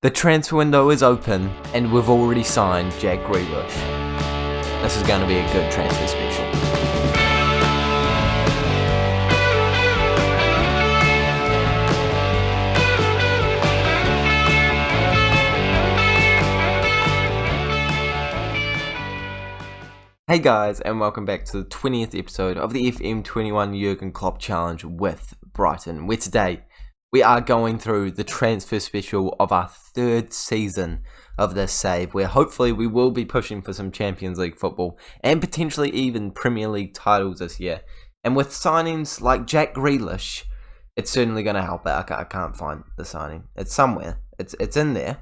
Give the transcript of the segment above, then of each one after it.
The transfer window is open, and we've already signed Jack Grealish. This is going to be a good transfer special. Hey guys, and welcome back to the 20th episode of the FM21 Jurgen Klopp Challenge with Brighton, where today we are going through the transfer special of our third season of this save, where hopefully we will be pushing for some Champions League football and potentially even Premier League titles this year. And with signings like Jack Grealish, it's certainly going to help out. I can't find the signing. It's somewhere. It's in there.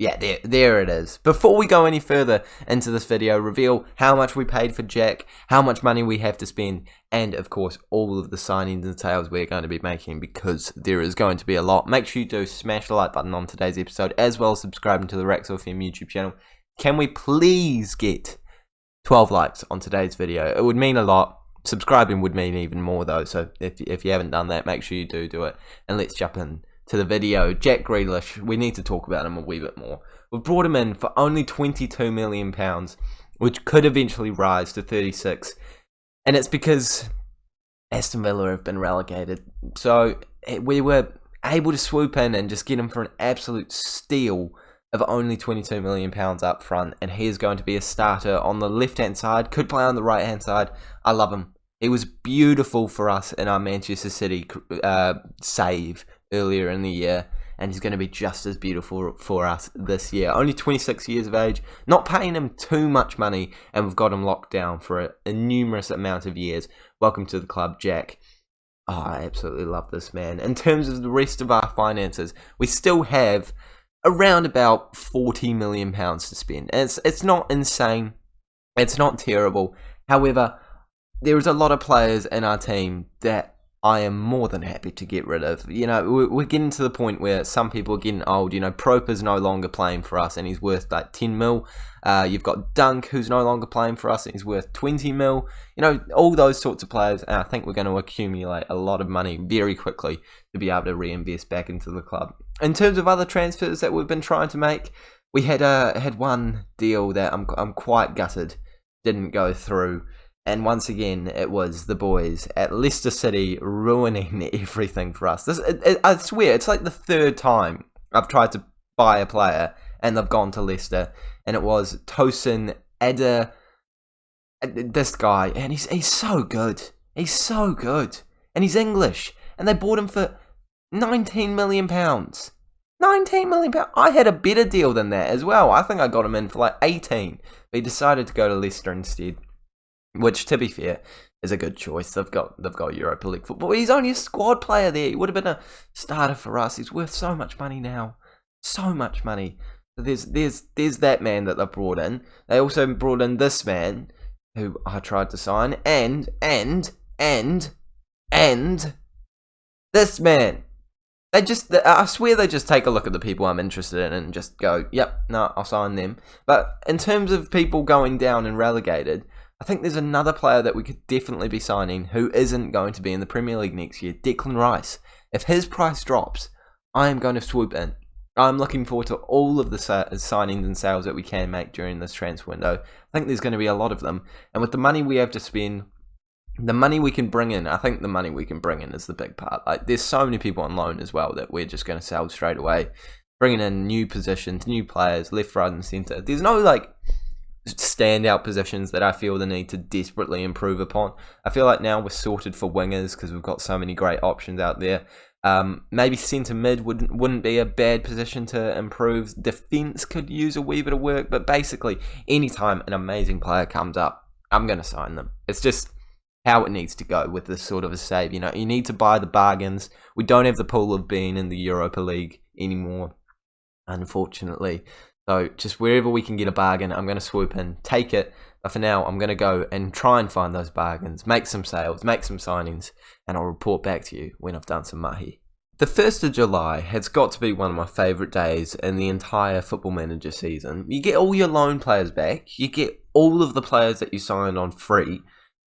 Yeah, there it is. Before we go any further into this video, reveal how much we paid for Jack, how much money we have to spend, and of course all of the signings and sales we're going to be making, because there is going to be a lot. Make sure you do smash the like button on today's episode, as well as subscribing to the Brighton FM YouTube channel. Can we please get 12 likes on today's video? It would mean a lot. Subscribing would mean even more though, so if you haven't done that, make sure you do it. And let's jump in to the video. Jack Grealish, we need to talk about him a wee bit more. We've brought him in for only £22 million, which could eventually rise to 36, and it's because Aston Villa have been relegated. So we were able to swoop in and just get him for an absolute steal of only £22 million up front, and he is going to be a starter on the left-hand side, could play on the right-hand side. I love him. He was beautiful for us in our Manchester City save earlier in the year, and he's going to be just as beautiful for us this year. Only 26 years of age, not paying him too much money, and we've got him locked down for a numerous amount of years. Welcome to the club, Jack. Oh, I absolutely love this man. In terms of the rest of our finances, we still have around about £40 million to spend. And it's not insane, it's not terrible. However, there is a lot of players in our team that I am more than happy to get rid of. You know, we're getting to the point where some people are getting old. You know, Proper's no longer playing for us and he's worth like 10 mil. You've got Dunk, who's no longer playing for us and he's worth 20 mil. You know, all those sorts of players. And I think we're going to accumulate a lot of money very quickly to be able to reinvest back into the club. In terms of other transfers that we've been trying to make, we had one deal that I'm quite gutted didn't go through. And once again, it was the boys at Leicester City ruining everything for us. I swear, it's like the third time I've tried to buy a player and they've gone to Leicester. And it was Tosin Eder, this guy, and he's so good. He's so good. And he's English. And they bought him for £19 million. £19 million. I had a better deal than that as well. I think I got him in for like 18. But he decided to go to Leicester instead. Which, to be fair, is a good choice. They've got Europa League football. He's only a squad player there. He would have been a starter for us. He's worth so much money now. So much money. There's that man that they brought in. They also brought in this man, who I tried to sign, and this man. I swear they just take a look at the people I'm interested in and just go, yep, no, I'll sign them. But in terms of people going down and relegated, I think there's another player that we could definitely be signing who isn't going to be in the Premier League next year, Declan Rice. If his price drops, I am going to swoop in. I'm looking forward to all of the signings and sales that we can make during this transfer window. I think there's going to be a lot of them. And with the money we have to spend, the money we can bring in, I think the money we can bring in is the big part. Like, there's so many people on loan as well that we're just going to sell straight away. Bringing in new positions, new players, left, right and centre. There's no standout positions that I feel the need to desperately improve upon. I feel like now we're sorted for wingers because we've got so many great options out there. Maybe centre mid wouldn't be a bad position to improve. Defence could use a wee bit of work, but basically anytime an amazing player comes up, I'm going to sign them. It's just how it needs to go with this sort of a save. You know, you need to buy the bargains. We don't have the pull of being in the Europa League anymore, unfortunately. So just wherever we can get a bargain, I'm going to swoop in, take it. But for now, I'm going to go and try and find those bargains, make some sales, make some signings, and I'll report back to you when I've done some mahi. The 1st of July has got to be one of my favourite days in the entire Football Manager season. You get all your loan players back, you get all of the players that you signed on free,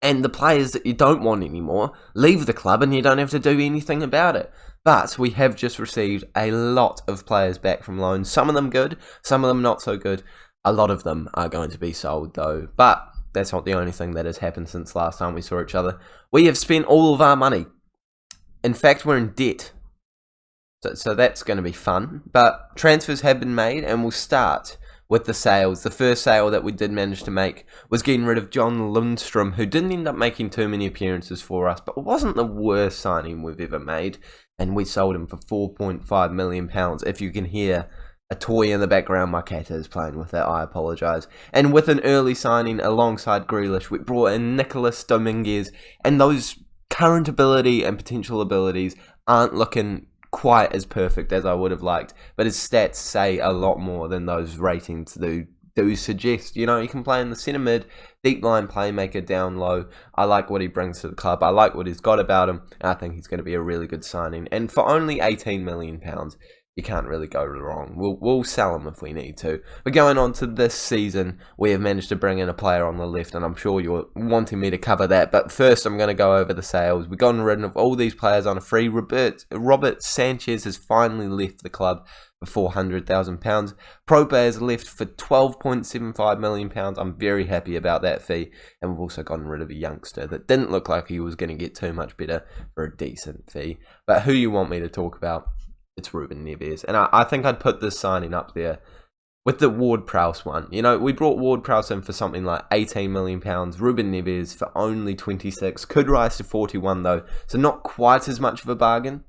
and the players that you don't want anymore leave the club and you don't have to do anything about it. But we have just received a lot of players back from loan. Some of them good, some of them not so good. A lot of them are going to be sold though. But that's not the only thing that has happened since last time we saw each other. We have spent all of our money. In fact, we're in debt. So that's going to be fun. But transfers have been made, and we'll start with the sales. The first sale that we did manage to make was getting rid of John Lundstrom, who didn't end up making too many appearances for us, but it wasn't the worst signing we've ever made. And we sold him for £4.5 million. If you can hear a toy in the background, my cat is playing with that, I apologise. And with an early signing alongside Grealish, we brought in Nicolas Dominguez, and those current ability and potential abilities aren't looking quite as perfect as I would have liked, but his stats say a lot more than those ratings do suggest. You know, he can play in the centre mid, deep line playmaker down low. I like what he brings to the club. I like what he's got about him, and I think he's going to be a really good signing. And for only £18 million, you can't really go wrong. We'll sell him if we need to. But going on to this season, we have managed to bring in a player on the left, and I'm sure you're wanting me to cover that. But first, I'm going to go over the sales. We've gotten rid of all these players on a free. Robert Sanchez has finally left the club for £400,000. Maupay has left for £12.75 million. I'm very happy about that fee. And we've also gotten rid of a youngster that didn't look like he was going to get too much better for a decent fee. But who you want me to talk about? It's Ruben Neves. And I think I'd put this signing up there with the Ward-Prowse one. You know, we brought Ward-Prowse in for something like £18 million. Ruben Neves for only 26. Could rise to 41 though. So not quite as much of a bargain.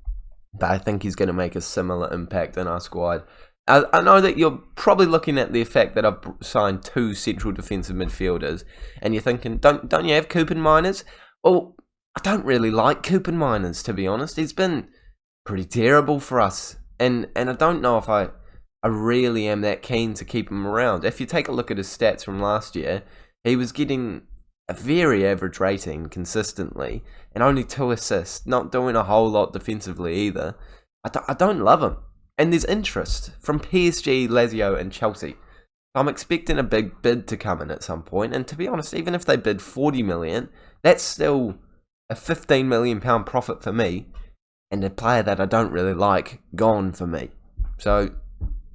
But I think he's going to make a similar impact in our squad. I know that you're probably looking at the fact that I've signed 2 central defensive midfielders. And you're thinking, don't you have Cooper Miners? Well, I don't really like Cooper Miners, to be honest. He's been pretty terrible for us, and I don't know if I really am that keen to keep him around. If you take a look at his stats from last year, he was getting a very average rating consistently, and only 2 assists, not doing a whole lot defensively either. I don't love him, and there's interest from PSG, Lazio and Chelsea. I'm expecting a big bid to come in at some point, and to be honest, even if they bid 40 million, that's still a £15 million profit for me, and a player that I don't really like gone for me. So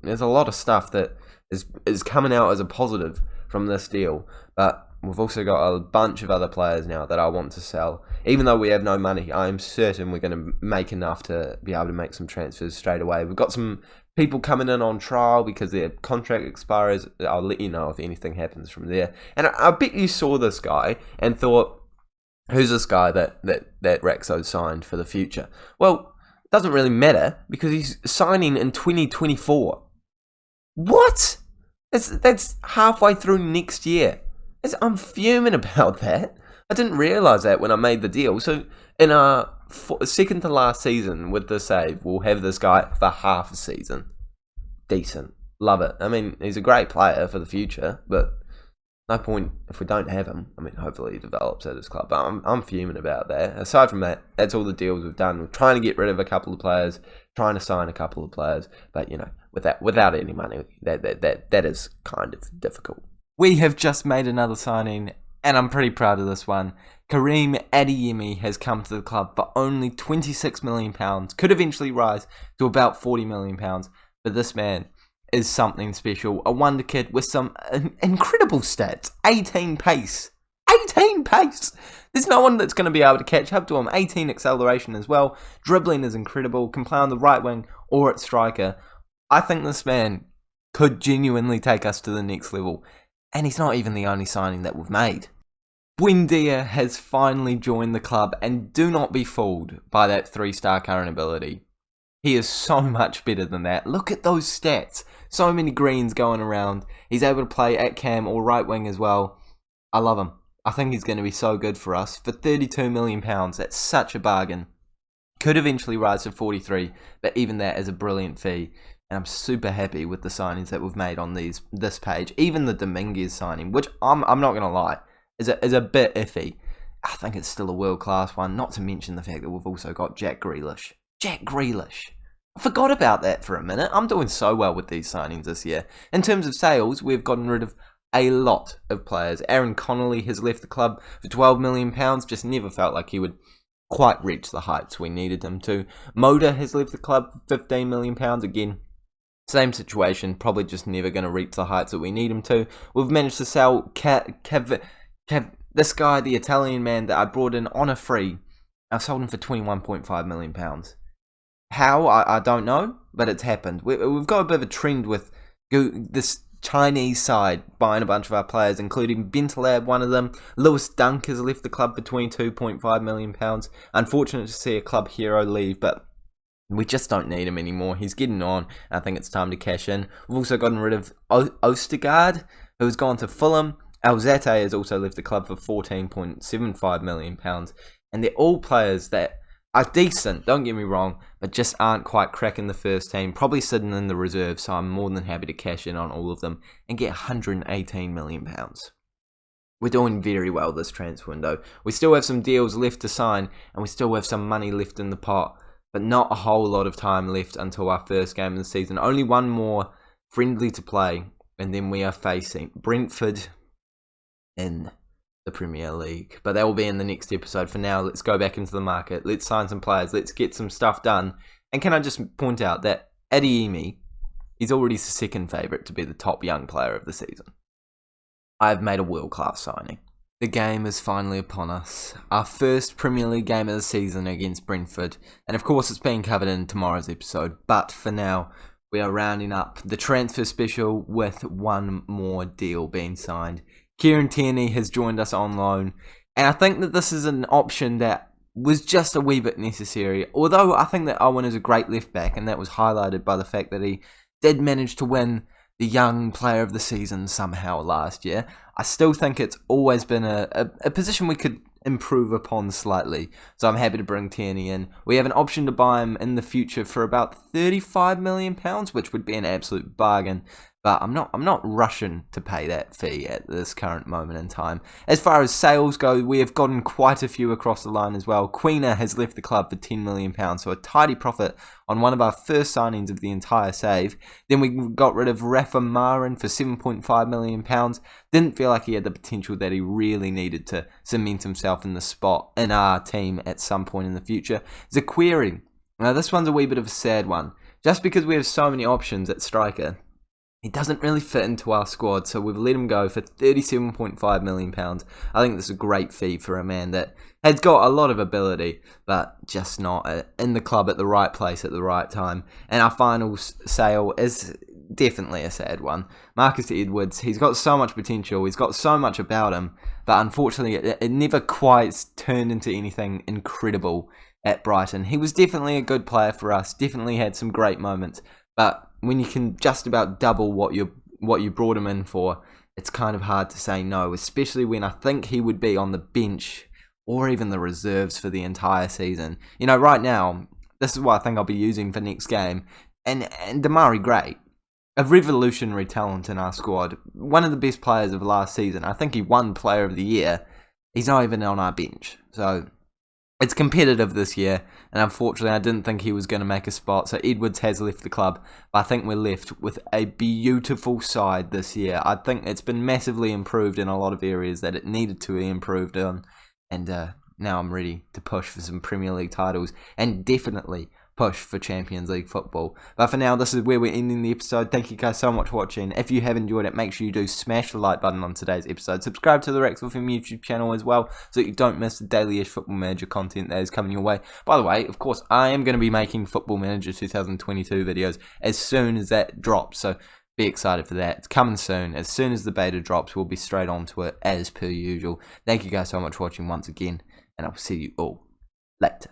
there's a lot of stuff that is coming out as a positive from this deal. But we've also got a bunch of other players now that I want to sell. Even though we have no money, I'm certain we're going to make enough to be able to make some transfers straight away. We've got some people coming in on trial because their contract expires. I'll let you know if anything happens from there. And I bet you saw this guy and thought, who's this guy that Raxo signed for the future? Well, it doesn't really matter because he's signing in 2024. What? That's halfway through next year. I'm fuming about that. I didn't realise that when I made the deal. So in our second to last season with the save, we'll have this guy for half a season. Decent. Love it. I mean, he's a great player for the future, but no point if we don't have him. I mean, hopefully he develops at his club. But I'm fuming about that. Aside from that, that's all the deals we've done. We're trying to get rid of a couple of players, trying to sign a couple of players. But, you know, without any money, that is kind of difficult. We have just made another signing, and I'm pretty proud of this one. Karim Adeyemi has come to the club for only £26 million. Could eventually rise to about £40 million. But this man is something special. A wonder kid with some incredible stats. 18 pace. 18 pace! There's no one that's going to be able to catch up to him. 18 acceleration as well. Dribbling is incredible. Can play on the right wing or at striker. I think this man could genuinely take us to the next level. And he's not even the only signing that we've made. Buendia has finally joined the club, and do not be fooled by that 3-star current ability. He is so much better than that. Look at those stats. So many greens going around. He's able to play at cam or right wing as well. I love him. I think he's going to be so good for us. For £32 million, that's such a bargain. Could eventually rise to 43, but even that is a brilliant fee. And I'm super happy with the signings that we've made on this page. Even the Dominguez signing, which I'm not going to lie, is a bit iffy. I think it's still a world-class one, not to mention the fact that we've also got Jack Grealish. Jack Grealish. I forgot about that for a minute. I'm doing so well with these signings this year. In terms of sales, we've gotten rid of a lot of players. Aaron Connolly has left the club for £12 million. Just never felt like he would quite reach the heights we needed him to. Moda has left the club for £15 million. Again, same situation, probably just never going to reach the heights that we need him to. We've managed to sell this guy, the Italian man that I brought in on a free. I've sold him for £21.5 million. How? I don't know, but it's happened. We've got a bit of a trend with this Chinese side buying a bunch of our players, including Bentaleb, one of them. Lewis Dunk has left the club for £22.5 million. Unfortunate to see a club hero leave, but we just don't need him anymore. He's getting on. I think it's time to cash in. We've also gotten rid of Ostergaard, who's gone to Fulham. Alzate has also left the club for £14.75 million. And they're all players that are decent, don't get me wrong, but just aren't quite cracking the first team. Probably sitting in the reserve, so I'm more than happy to cash in on all of them and get £118 million. We're doing very well this transfer window. We still have some deals left to sign, and we still have some money left in the pot, but not a whole lot of time left until our first game of the season. Only one more friendly to play, and then we are facing Brentford in the Premier League. But that will be in the next episode. For now, let's go back into the market. Let's sign some players. Let's get some stuff done. And can I just point out that Adeyemi is already the second favourite to be the top young player of the season. I've made a world-class signing. The game is finally upon us. Our first Premier League game of the season against Brentford. And of course it's being covered in tomorrow's episode. But for now, we are rounding up the transfer special with one more deal being signed. Kieran Tierney has joined us on loan. And I think that this is an option that was just a wee bit necessary. Although I think that Owen is a great left back. And that was highlighted by the fact that he did manage to win the young player of the season somehow last year. I still think it's always been a position we could improve upon slightly. So I'm happy to bring Tierney in. We have an option to buy him in the future for about £35 million, which would be an absolute bargain. But I'm not rushing to pay that fee at this current moment in time. As far as sales go, we have gotten quite a few across the line as well. Queener has left the club for £10 million, so a tidy profit on one of our first signings of the entire save. Then we got rid of Rafa Marin for £7.5 million. Didn't feel like he had the potential that he really needed to cement himself in the spot in our team at some point in the future. Zaquiri. Now this one's a wee bit of a sad one. Just because we have so many options at striker, he doesn't really fit into our squad, so we've let him go for £37.5 million. I think this is a great fee for a man that has got a lot of ability, but just not in the club at the right place at the right time. And our final sale is definitely a sad one. Marcus Edwards, he's got so much potential, he's got so much about him, but unfortunately it never quite turned into anything incredible at Brighton. He was definitely a good player for us, definitely had some great moments, but when you can just about double what you brought him in for, it's kind of hard to say no, especially when I think he would be on the bench or even the reserves for the entire season. You know, right now, this is what I think I'll be using for next game. And Damari Gray, a revolutionary talent in our squad, one of the best players of last season. I think he won Player of the Year. He's not even on our bench. So it's competitive this year, and unfortunately I didn't think he was going to make a spot, so Edwards has left the club, but I think we're left with a beautiful side this year. I think it's been massively improved in a lot of areas that it needed to be improved on, and now I'm ready to push for some Premier League titles, and definitely push for Champions League football. But for now, this is where we're ending the episode. Thank you guys so much for watching. If you have enjoyed it, make sure you do smash the like button on today's episode. Subscribe to the Rex FM YouTube channel as well, so that you don't miss the daily-ish Football Manager content that is coming your way. By the way, of course, I am going to be making Football Manager 2022 videos as soon as that drops, so be excited for that. It's coming soon. As soon as the beta drops, we'll be straight onto it as per usual. Thank you guys so much for watching once again, and I'll see you all later.